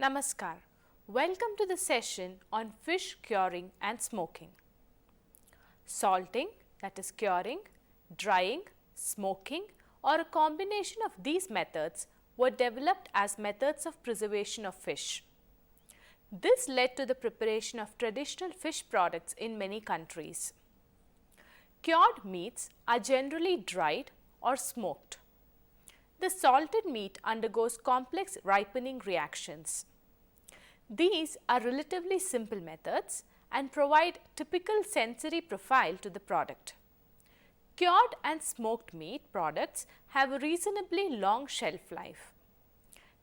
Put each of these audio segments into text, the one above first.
Namaskar. Welcome to the session on fish curing and smoking. Salting, that is curing, drying, smoking or a combination of these methods were developed as methods of preservation of fish. This led to the preparation of traditional fish products in many countries. Cured meats are generally dried or smoked. The salted meat undergoes complex ripening reactions. These are relatively simple methods and provide typical sensory profile to the product. Cured and smoked meat products have a reasonably long shelf life.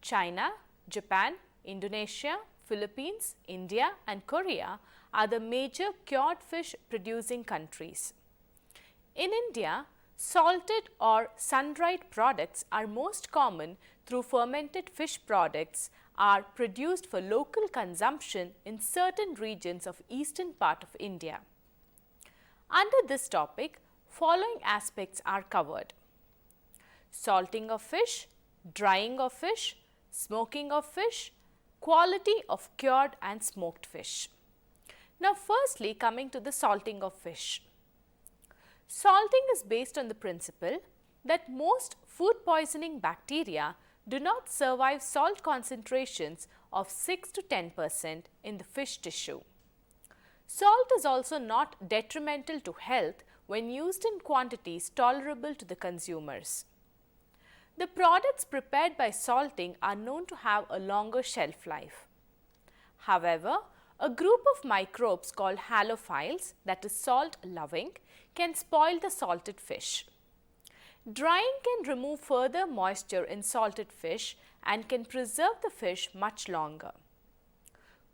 China, Japan, Indonesia, Philippines, India and Korea are the major cured fish producing countries. In India, salted or sun-dried products are most common through fermented fish products are produced for local consumption in certain regions of eastern part of India. Under this topic, following aspects are covered: salting of fish, drying of fish, smoking of fish, quality of cured and smoked fish. Now firstly, coming to the salting of fish. Salting is based on the principle that most food poisoning bacteria do not survive salt concentrations of 6 to 10% in the fish tissue. Salt is also not detrimental to health when used in quantities tolerable to the consumers. The products prepared by salting are known to have a longer shelf life. However, a group of microbes called halophiles, that is salt loving, can spoil the salted fish. Drying can remove further moisture in salted fish and can preserve the fish much longer.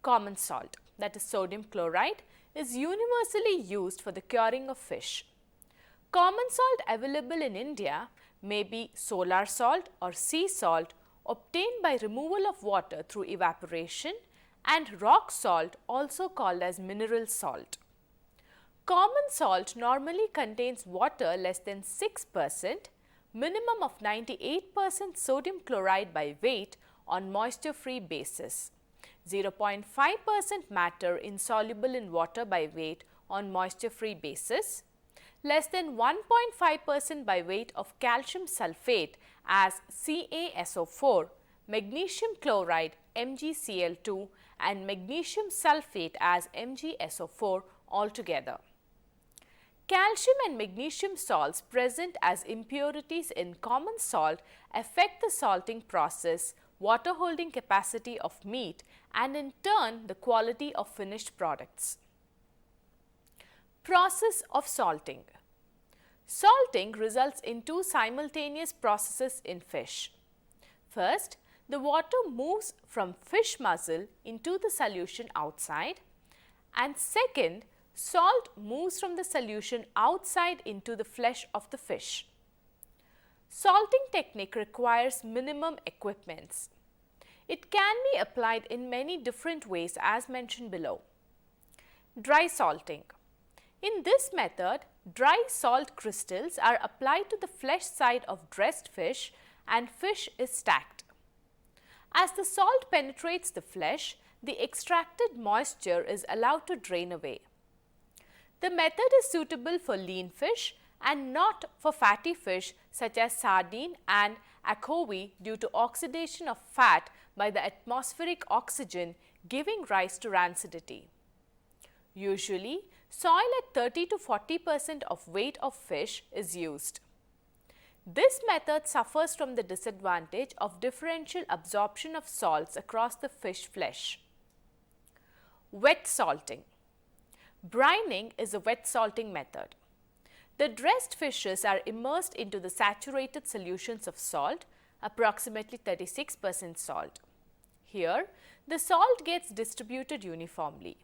Common salt, that is sodium chloride, is universally used for the curing of fish. Common salt available in India may be solar salt or sea salt obtained by removal of water through evaporation, and rock salt, also called as mineral salt. Common salt normally contains water less than 6%, minimum of 98% sodium chloride by weight on moisture-free basis, 0.5% matter insoluble in water by weight on moisture-free basis, less than 1.5% by weight of calcium sulfate as CaSO4, magnesium chloride MgCl2 and magnesium sulfate as MgSO4 altogether. Calcium and magnesium salts present as impurities in common salt affect the salting process, water holding capacity of meat and in turn the quality of finished products. Process of salting. Salting results in two simultaneous processes in fish. First, the water moves from fish muzzle into the solution outside, and second, salt moves from the solution outside into the flesh of the fish. Salting technique requires minimum equipments. It can be applied in many different ways as mentioned below. Dry salting. In this method, dry salt crystals are applied to the flesh side of dressed fish and fish is stacked. As the salt penetrates the flesh, the extracted moisture is allowed to drain away. The method is suitable for lean fish and not for fatty fish such as sardine and anchovy due to oxidation of fat by the atmospheric oxygen giving rise to rancidity. Usually, soil at 30 to 40% of weight of fish is used. This method suffers from the disadvantage of differential absorption of salts across the fish flesh. Wet salting. Brining is a wet salting method. The dressed fishes are immersed into the saturated solutions of salt, approximately 36% salt. Here, the salt gets distributed uniformly.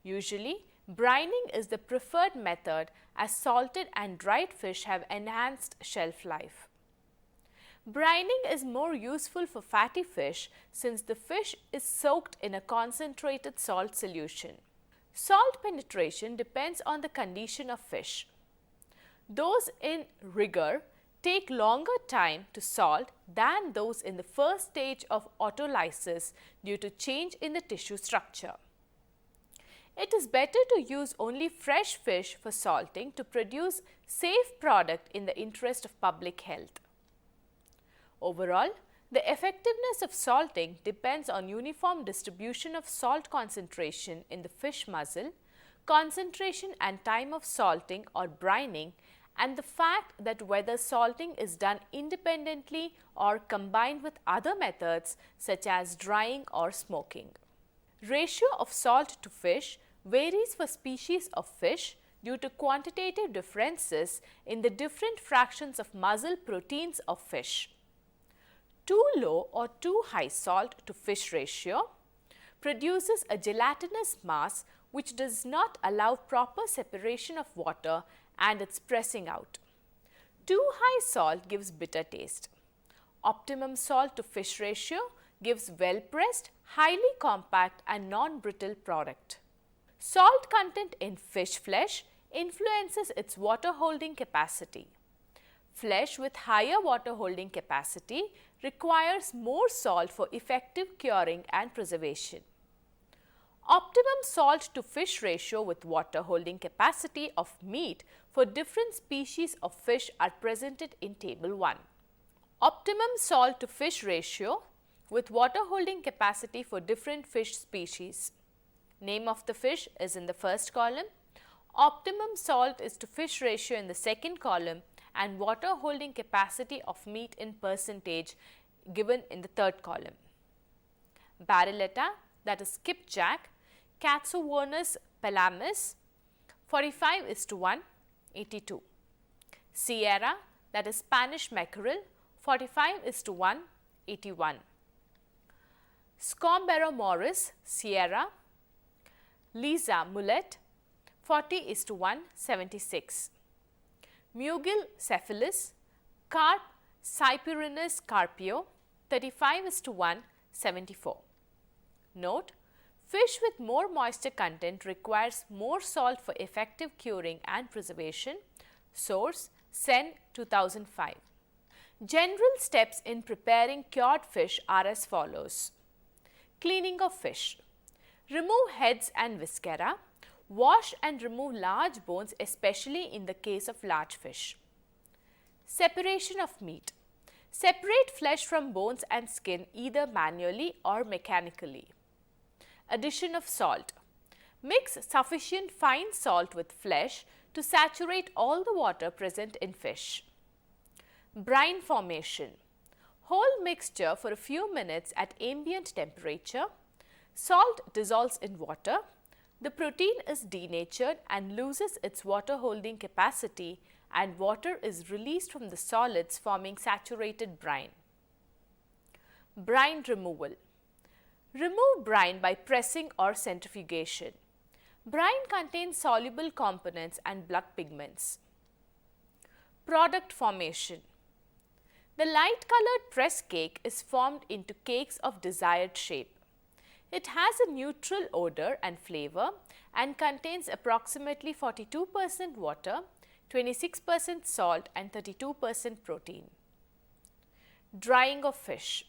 Usually, brining is the preferred method as salted and dried fish have enhanced shelf life. Brining is more useful for fatty fish since the fish is soaked in a concentrated salt solution. Salt penetration depends on the condition of fish. Those in rigor take longer time to salt than those in the first stage of autolysis due to change in the tissue structure. It is better to use only fresh fish for salting to produce safe product in the interest of public health. Overall, the effectiveness of salting depends on uniform distribution of salt concentration in the fish muzzle, concentration and time of salting or brining, and the fact that whether salting is done independently or combined with other methods such as drying or smoking. Ratio of salt to fish varies for species of fish due to quantitative differences in the different fractions of muzzle proteins of fish. Too low or too high salt to fish ratio produces a gelatinous mass which does not allow proper separation of water and its pressing out. Too high salt gives bitter taste. Optimum salt to fish ratio gives well pressed, highly compact and non-brittle product. Salt content in fish flesh influences its water holding capacity. Flesh with higher water holding capacity requires more salt for effective curing and preservation. Optimum salt to fish ratio with water holding capacity of meat for different species of fish are presented in table 1. Optimum salt to fish ratio with water holding capacity for different fish species. Name of the fish is in the first column. Optimum salt is to fish ratio in the second column and water holding capacity of meat in percentage given in the third column. Barilletta, that is skipjack, Katsuvornis pelamis, 45:1, 82. Sierra, that is Spanish mackerel, 45:1, 81. Scomberomoris sierra, Lisa mullet, 40:1, 76. Mugil cephalus, carp Cyprinus carpio, 35:1, 74. Note, fish with more moisture content requires more salt for effective curing and preservation. Source, Sen 2005. General steps in preparing cured fish are as follows. Cleaning of fish. Remove heads and viscera. Wash and remove large bones, especially in the case of large fish. Separation of meat. Separate flesh from bones and skin either manually or mechanically. Addition of salt. Mix sufficient fine salt with flesh to saturate all the water present in fish. Brine formation. Whole mixture for a few minutes at ambient temperature. Salt dissolves in water. The protein is denatured and loses its water holding capacity, and water is released from the solids forming saturated brine. Brine removal. Remove brine by pressing or centrifugation. Brine contains soluble components and blood pigments. Product formation. The light colored press cake is formed into cakes of desired shape. It has a neutral odor and flavor and contains approximately 42% water, 26% salt and 32% protein. Drying of fish.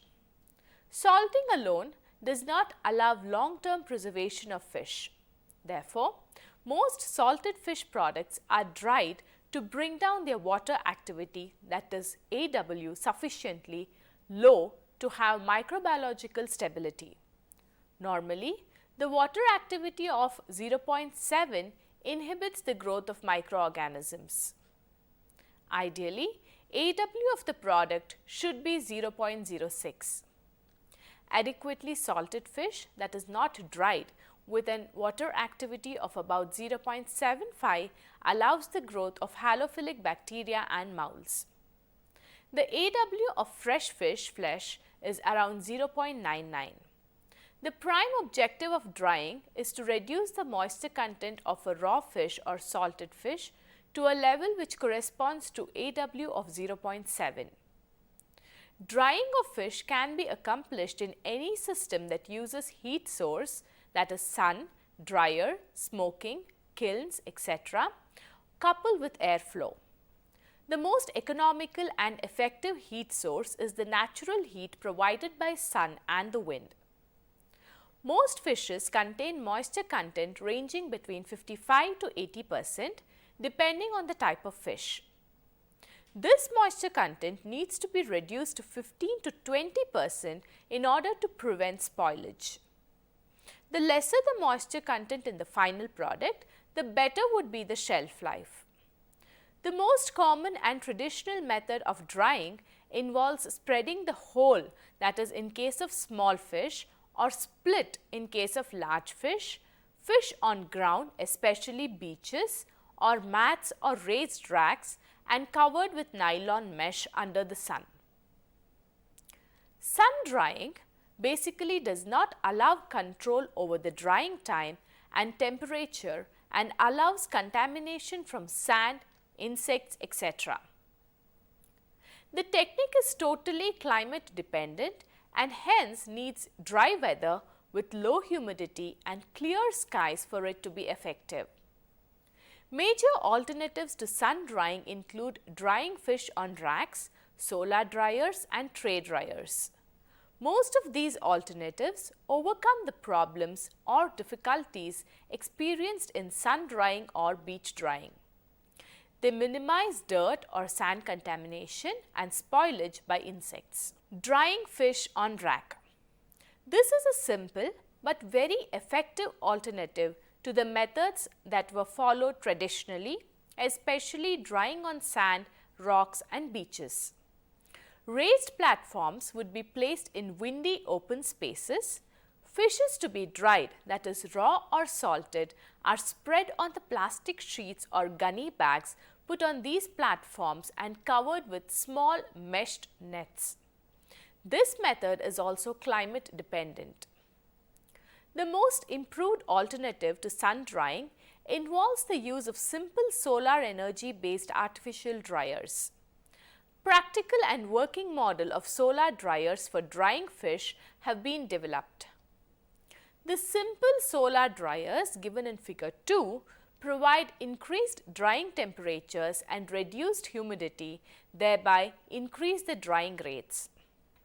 Salting alone does not allow long-term preservation of fish. Therefore, most salted fish products are dried to bring down their water activity, that is AW, sufficiently low to have microbiological stability. Normally, the water activity of 0.7 inhibits the growth of microorganisms. Ideally, AW of the product should be 0.06. Adequately salted fish that is not dried with an water activity of about 0.75 allows the growth of halophilic bacteria and molds. The AW of fresh fish flesh is around 0.99. The prime objective of drying is to reduce the moisture content of a raw fish or salted fish to a level which corresponds to AW of 0.7. Drying of fish can be accomplished in any system that uses heat source, that is sun, dryer, smoking, kilns, etc., coupled with airflow. The most economical and effective heat source is the natural heat provided by sun and the wind. Most fishes contain moisture content ranging between 55 to 80% depending on the type of fish. This moisture content needs to be reduced to 15 to 20% in order to prevent spoilage. The lesser the moisture content in the final product, the better would be the shelf life. The most common and traditional method of drying involves spreading the whole, that is in case of small fish, or split in case of large fish, fish on ground, especially beaches, or mats or raised racks, and covered with nylon mesh under the sun. Sun drying basically does not allow control over the drying time and temperature and allows contamination from sand, insects, etc. The technique is totally climate dependent and hence needs dry weather with low humidity and clear skies for it to be effective. Major alternatives to sun drying include drying fish on racks, solar dryers and tray dryers. Most of these alternatives overcome the problems or difficulties experienced in sun drying or beach drying. They minimize dirt or sand contamination and spoilage by insects. Drying fish on rack. This is a simple but very effective alternative to the methods that were followed traditionally, especially drying on sand, rocks and beaches. Raised platforms would be placed in windy open spaces. Fishes to be dried, that is raw or salted, are spread on the plastic sheets or gunny bags put on these platforms and covered with small meshed nets. This method is also climate dependent. The most improved alternative to sun drying involves the use of simple solar energy based artificial dryers. Practical and working model of solar dryers for drying fish have been developed. The simple solar dryers given in figure 2 provide increased drying temperatures and reduced humidity, thereby increase the drying rates.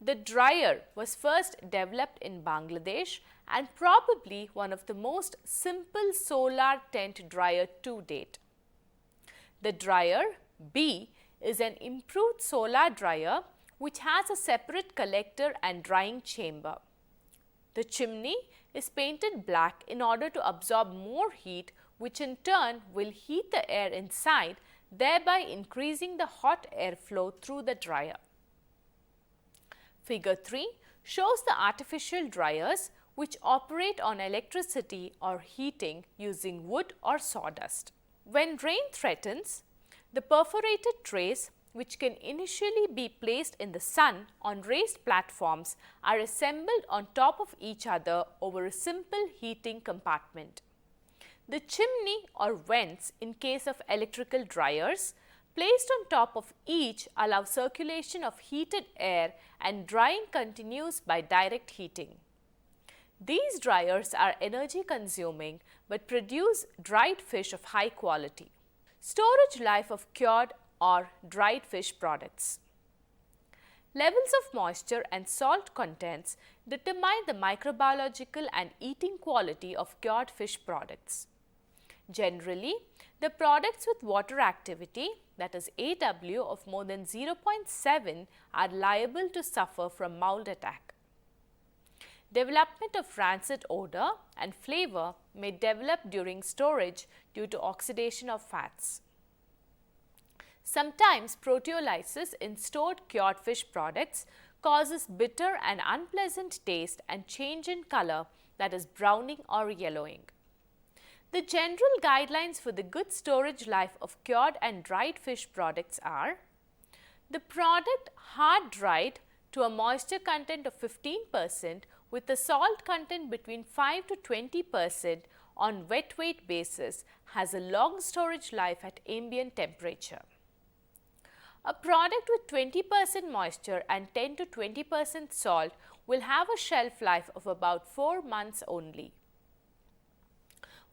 The dryer was first developed in Bangladesh and probably one of the most simple solar tent dryer to date. The dryer B is an improved solar dryer which has a separate collector and drying chamber. The chimney is painted black in order to absorb more heat, which in turn will heat the air inside, thereby increasing the hot airflow through the dryer. Figure 3 shows the artificial dryers which operate on electricity or heating using wood or sawdust. When rain threatens, the perforated trays, which can initially be placed in the sun on raised platforms, are assembled on top of each other over a simple heating compartment. The chimney or vents in case of electrical dryers placed on top of each allow circulation of heated air and drying continues by direct heating. These dryers are energy consuming but produce dried fish of high quality. Storage life of cured or dried fish products. Levels of moisture and salt contents determine the microbiological and eating quality of cured fish products. Generally, the products with water activity, that is AW, of more than 0.7 are liable to suffer from mold attack. Development of rancid odor and flavor may develop during storage due to oxidation of fats. Sometimes proteolysis in stored cured fish products causes bitter and unpleasant taste and change in color, that is browning or yellowing. The general guidelines for the good storage life of cured and dried fish products are: the product hard dried to a moisture content of 15% with a salt content between 5 to 20% on wet weight basis has a long storage life at ambient temperature. A product with 20% moisture and 10 to 20% salt will have a shelf life of about 4 months only.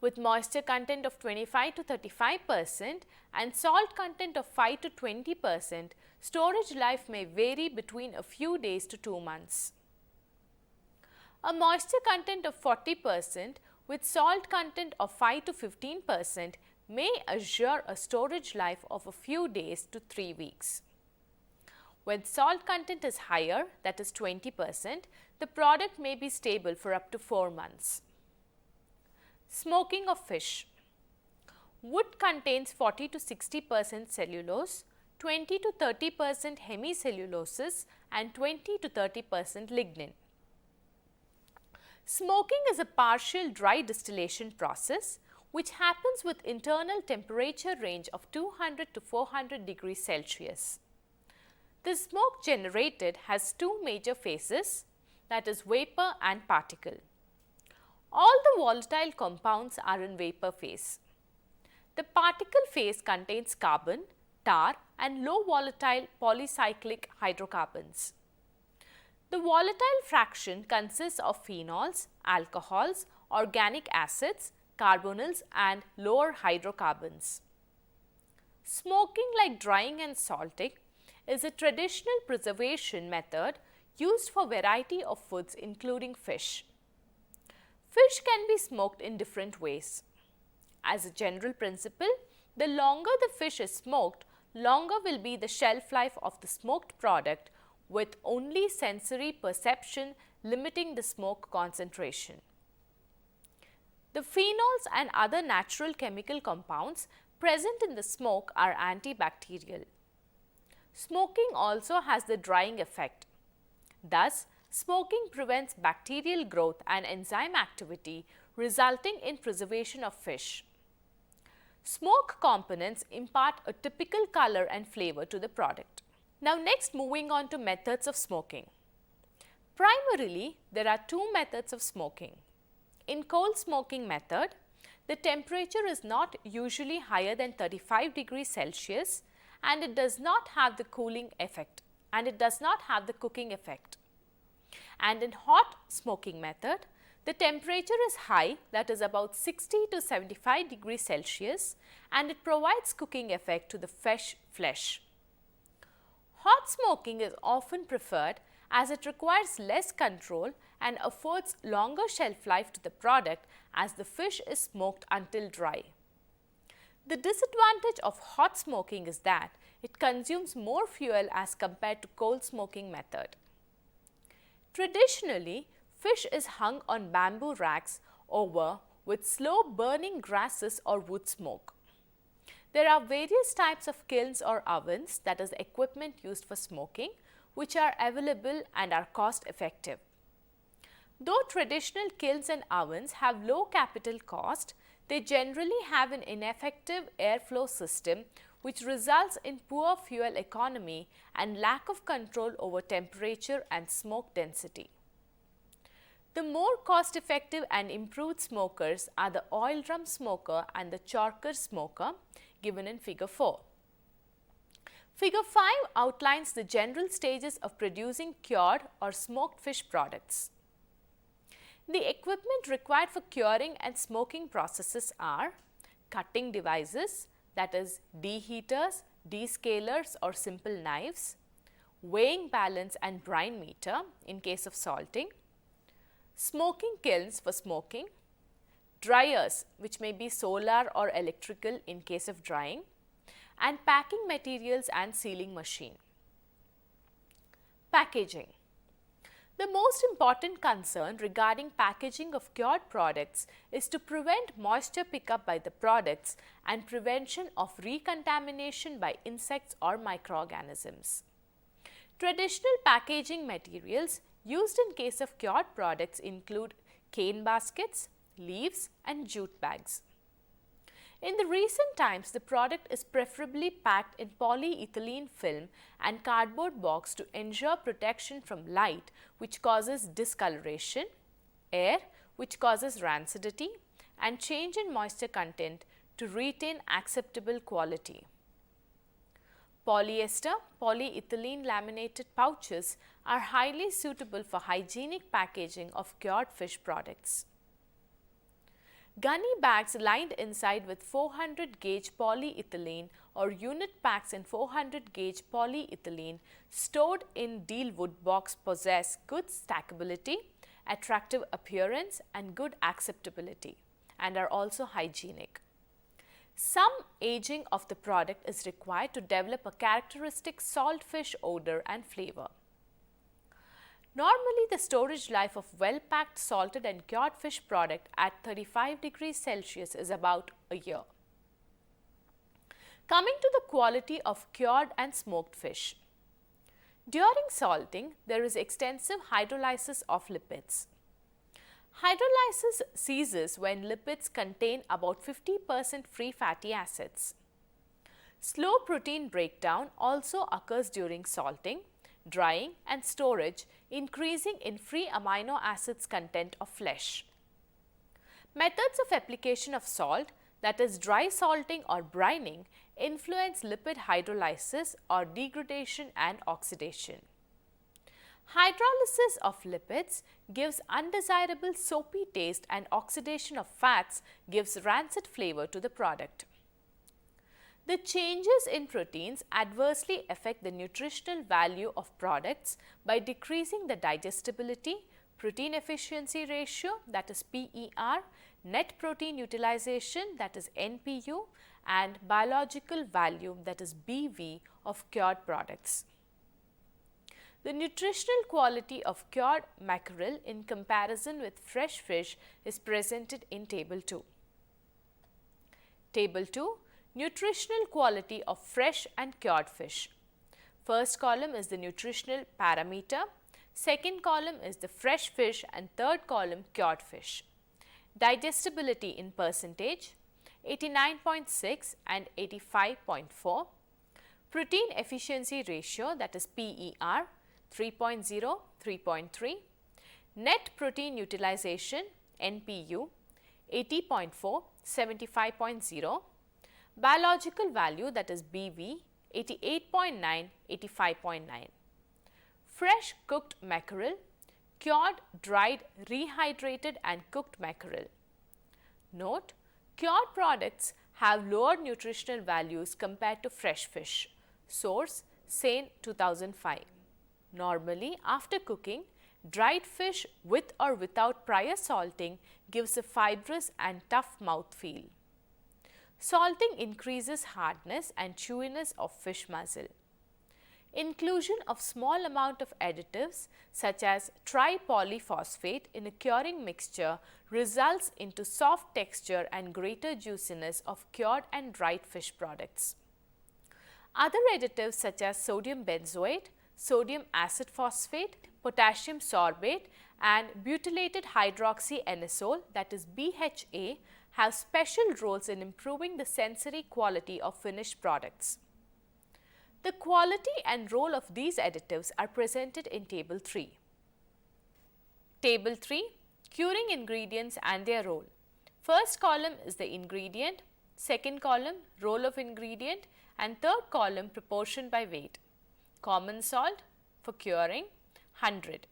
with moisture content of 25 to 35% and salt content of 5 to 20%, storage life may vary between a few days to 2 months. A moisture content of 40% with salt content of 5 to 15% may assure a storage life of a few days to 3 weeks. When salt content is higher, that is 20%, the product may be stable for up to 4 months. Smoking of fish. Wood contains 40 to 60% cellulose, 20 to 30% hemicelluloses and 20 to 30% lignin. Smoking is a partial dry distillation process which happens with internal temperature range of 200 to 400 degrees Celsius. The smoke generated has two major phases, that is vapor and particle. All the volatile compounds are in vapor phase. The particle phase contains carbon, tar and low volatile polycyclic hydrocarbons. The volatile fraction consists of phenols, alcohols, organic acids, carbonyls and lower hydrocarbons. Smoking like drying and salting is a traditional preservation method used for variety of foods including fish. Fish can be smoked in different ways. As a general principle, the longer the fish is smoked, longer will be the shelf life of the smoked product, with only sensory perception limiting the smoke concentration. The phenols and other natural chemical compounds present in the smoke are antibacterial. Smoking also has the drying effect. Thus, smoking prevents bacterial growth and enzyme activity, resulting in preservation of fish. Smoke components impart a typical color and flavor to the product. Now next, moving on to methods of smoking. Primarily, there are two methods of smoking. In coal smoking method, the temperature is not usually higher than 35 degrees Celsius and it does not have the cooling effect and it does not have the cooking effect. And in hot smoking method, the temperature is high, that is about 60 to 75 degrees Celsius, and it provides cooking effect to the fresh flesh. Hot smoking is often preferred as it requires less control and affords longer shelf life to the product as the fish is smoked until dry. The disadvantage of hot smoking is that it consumes more fuel as compared to coal smoking method. Traditionally, fish is hung on bamboo racks over with slow burning grasses or wood smoke. There are various types of kilns or ovens, that is equipment used for smoking, which are available and are cost effective. Though traditional kilns and ovens have low capital cost, they generally have an ineffective airflow system which results in poor fuel economy and lack of control over temperature and smoke density. The more cost effective and improved smokers are the oil drum smoker and the Chorker smoker, given in figure 4. Figure 5 outlines the general stages of producing cured or smoked fish products. The equipment required for curing and smoking processes are cutting devices, that is deheaters, descalers or simple knives, weighing balance and brine meter in case of salting, smoking kilns for smoking, dryers which may be solar or electrical in case of drying, and packing materials and sealing machine. Packaging. The most important concern regarding packaging of cured products is to prevent moisture pickup by the products and prevention of recontamination by insects or microorganisms. Traditional packaging materials used in case of cured products include cane baskets, leaves and jute bags. In the recent times, the product is preferably packed in polyethylene film and cardboard box to ensure protection from light, which causes discoloration, air, which causes rancidity, and change in moisture content to retain acceptable quality. Polyester, polyethylene laminated pouches are highly suitable for hygienic packaging of cured fish products. gunny bags lined inside with 400 gauge polyethylene or unit packs in 400 gauge polyethylene stored in deal wood box possess good stackability, attractive appearance and good acceptability and are also hygienic. Some aging of the product is required to develop a characteristic salt fish odor and flavor. Normally, the storage life of well-packed salted and cured fish product at 35 degrees Celsius is about a year. Coming to the quality of cured and smoked fish. During salting, there is extensive hydrolysis of lipids. Hydrolysis ceases when lipids contain about 50% free fatty acids. Slow protein breakdown also occurs during salting, drying and storage, increasing in free amino acids content of flesh. Methods of application of salt, that is dry salting or brining, influence lipid hydrolysis or degradation and oxidation. Hydrolysis of lipids gives undesirable soapy taste and oxidation of fats gives rancid flavor to the product. The changes in proteins adversely affect the nutritional value of products by decreasing the digestibility, protein efficiency ratio, that is PER, net protein utilization, that is NPU, and biological value, that is BV, of cured products. The nutritional quality of cured mackerel in comparison with fresh fish is presented in Table 2. Table 2. Nutritional quality of fresh and cured fish. First column is the nutritional parameter, second column is the fresh fish and third column cured fish. Digestibility in percentage 89.6 and 85.4. Protein efficiency ratio, that is PER, 3.0, 3.3. Net protein utilization NPU 80.4, 75.0. Biological value, that is BV, 88.9, 85.9. Fresh cooked mackerel, cured, dried, rehydrated and cooked mackerel. Note, cured products have lower nutritional values compared to fresh fish. Source, Sain 2005. Normally, after cooking, dried fish with or without prior salting gives a fibrous and tough mouthfeel. Salting increases hardness and chewiness of fish mussel. Inclusion of small amount of additives such as tripolyphosphate in a curing mixture results into soft texture and greater juiciness of cured and dried fish products. Other additives such as sodium benzoate, sodium acid phosphate, potassium sorbate and butylated hydroxyanisole, that is BHA, have special roles in improving the sensory quality of finished products. The quality and role of these additives are presented in Table 3. Table 3. Curing ingredients and their role. First column is the ingredient, second column role of ingredient and third column proportion by weight. Common salt for curing 100.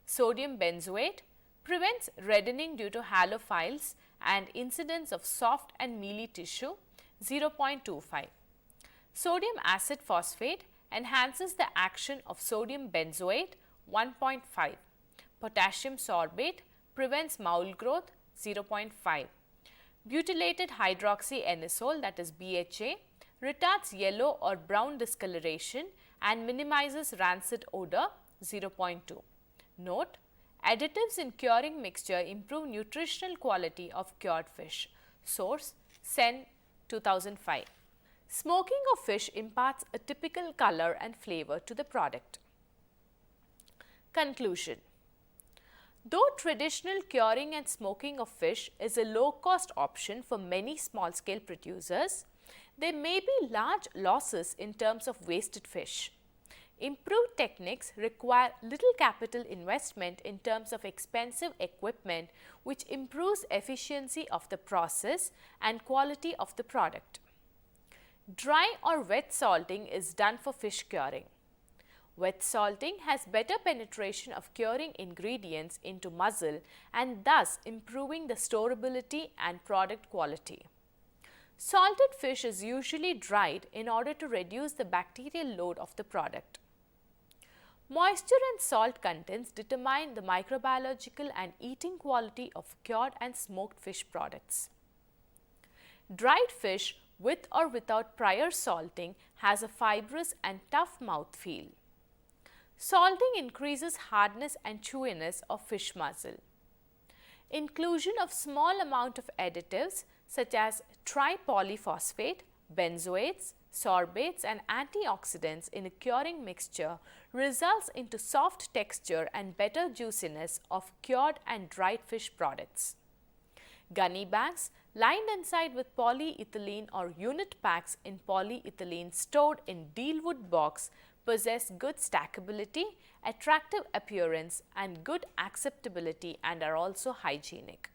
Sodium benzoate prevents reddening due to halophiles and incidence of soft and mealy tissue 0.25. Sodium acid phosphate enhances the action of sodium benzoate 1.5. Potassium sorbate prevents mole growth 0.5. Butylated hydroxyanisole, that is BHA, retards yellow or brown discoloration and minimizes rancid odor 0.2. Note, additives in curing mixture improve nutritional quality of cured fish. Source, Sen 2005. Smoking of fish imparts a typical color and flavor to the product. Conclusion. Though traditional curing and smoking of fish is a low-cost option for many small-scale producers, there may be large losses in terms of wasted fish. Improved techniques require little capital investment in terms of expensive equipment, which improves efficiency of the process and quality of the product. Dry or wet salting is done for fish curing. Wet salting has better penetration of curing ingredients into mussel and thus improving the storability and product quality. Salted fish is usually dried in order to reduce the bacterial load of the product. Moisture and salt contents determine the microbiological and eating quality of cured and smoked fish products. Dried fish with or without prior salting has a fibrous and tough mouthfeel. Salting increases hardness and chewiness of fish mussel. Inclusion of small amount of additives such as tripolyphosphate, benzoates, sorbates and antioxidants in a curing mixture results into soft texture and better juiciness of cured and dried fish products. Gunny bags lined inside with polyethylene or unit packs in polyethylene stored in dealwood box possess good stackability, attractive appearance and good acceptability and are also hygienic.